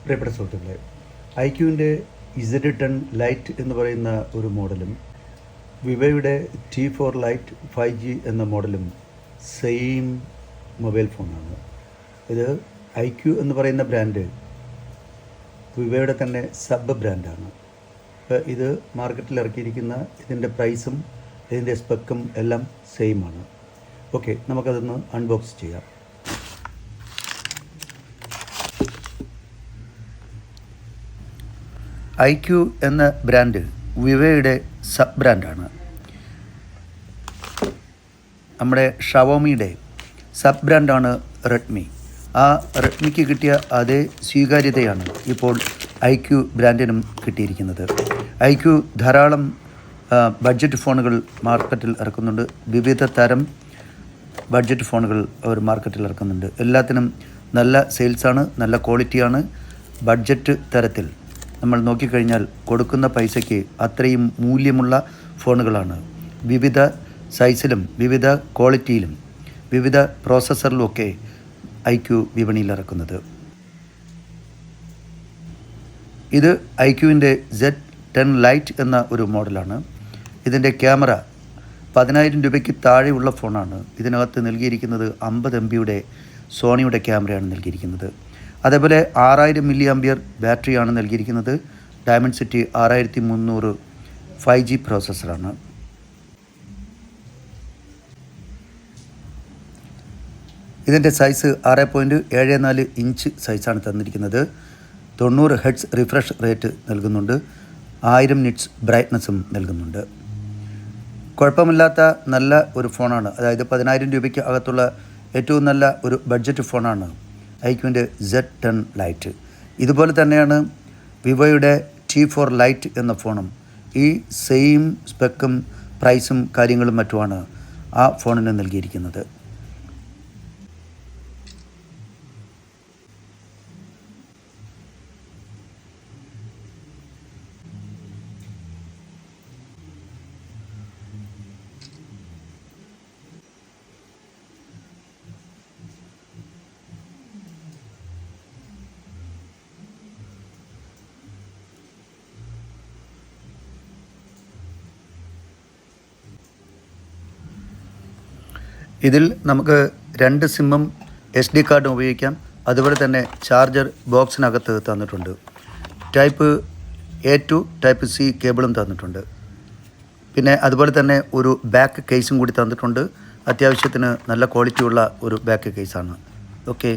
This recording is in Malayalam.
പ്രിയപ്പെട്ട സുഹൃത്തുക്കളെ, ഐക്യുവിൻ്റെ Z10 ലൈറ്റ് എന്ന് പറയുന്ന ഒരു മോഡലും വിവോയുടെ T4 ലൈറ്റ് 5G എന്ന മോഡലും സെയിം മൊബൈൽ ഫോണാണ്. ഇത് ഐക്യു എന്ന് പറയുന്ന ബ്രാൻഡ് വിവോയുടെ തന്നെ സബ് ബ്രാൻഡാണ്. അപ്പോൾ ഇത് മാർക്കറ്റിൽ ഇറക്കിയിരിക്കുന്ന ഇതിൻ്റെ പ്രൈസും ഇതിൻ്റെ സ്പെക്കും എല്ലാം സെയിം ആണ്. ഓക്കെ, നമുക്കതൊന്ന് അൺബോക്സ് ചെയ്യാം. ഐക്യു എന്ന ബ്രാൻഡ് വിവോയുടെ സബ് ബ്രാൻഡാണ്. നമ്മുടെ ഷവോമിയുടെ സബ് ബ്രാൻഡാണ് റെഡ്മി. ആ റെഡ്മിക്ക് കിട്ടിയ അതേ സ്വീകാര്യതയാണ് ഇപ്പോൾ ഐക്യു ബ്രാൻഡിനും കിട്ടിയിരിക്കുന്നത്. ഐക്യു ധാരാളം ബഡ്ജറ്റ് ഫോണുകൾ മാർക്കറ്റിൽ ഇറക്കുന്നുണ്ട്. വിവിധ തരം ബഡ്ജറ്റ് ഫോണുകൾ അവർ മാർക്കറ്റിൽ ഇറക്കുന്നുണ്ട്. എല്ലാത്തിനും നല്ല സെയിൽസാണ്, നല്ല ക്വാളിറ്റിയാണ്. ബഡ്ജറ്റ് തരത്തിൽ നമ്മൾ നോക്കിക്കഴിഞ്ഞാൽ കൊടുക്കുന്ന പൈസയ്ക്ക് അത്രയും മൂല്യമുള്ള ഫോണുകളാണ്. വിവിധ സൈസിലും വിവിധ ക്വാളിറ്റിയിലും വിവിധ പ്രോസസ്സറിലുമൊക്കെ ഐക്യു വിപണിയിൽ ഇറക്കുന്നത്. ഇത് ഐക്യുവിൻ്റെ Z10 ലൈറ്റ് എന്ന ഒരു മോഡലാണ്. ഇതിൻ്റെ ക്യാമറ 10,000 രൂപയ്ക്ക് താഴെയുള്ള ഫോണാണ്. ഇതിനകത്ത് നൽകിയിരിക്കുന്നത് 50 MB സോണിയുടെ ക്യാമറയാണ് നൽകിയിരിക്കുന്നത്. അതേപോലെ 6000 mAh ബാറ്ററിയാണ് നൽകിയിരിക്കുന്നത്. Dimensity 6300 5G പ്രോസസ്സറാണ്. ഇതിൻ്റെ സൈസ് 6.74 ഇഞ്ച് സൈസാണ് തന്നിരിക്കുന്നത്. 90 Hz റിഫ്രഷ് റേറ്റ് നൽകുന്നുണ്ട്. 1000 നിറ്റ്സ് ബ്രൈറ്റ്നസ്സും നൽകുന്നുണ്ട്. കുഴപ്പമില്ലാത്ത നല്ല ഒരു ഫോണാണ്. അതായത് 10,000 രൂപയ്ക്ക് അകത്തുള്ള ഏറ്റവും നല്ല ഒരു ബഡ്ജറ്റ് ഫോണാണ് ഐക്യുവിൻ്റെ Z10 ലൈറ്റ്. ഇതുപോലെ തന്നെയാണ് വിവോയുടെ T4 ലൈറ്റ് എന്ന ഫോണും. ഈ സെയിം സ്പെക്കും പ്രൈസും കാര്യങ്ങളും മറ്റുമാണ് ആ ഫോണിന് നൽകിയിരിക്കുന്നത്. ഇതിൽ നമുക്ക് 2 സിമ്മും SD കാർഡും ഉപയോഗിക്കാം. അതുപോലെ തന്നെ ചാർജർ ബോക്സിനകത്ത് തന്നിട്ടുണ്ട്. Type A to type C കേബിളും തന്നിട്ടുണ്ട്. പിന്നെ അതുപോലെ തന്നെ ഒരു ബാക്ക് കേസും കൂടി തന്നിട്ടുണ്ട്. അത്യാവശ്യത്തിന് നല്ല ക്വാളിറ്റിയുള്ള ഒരു ബാക്ക് കേസാണ്. ഓക്കെ.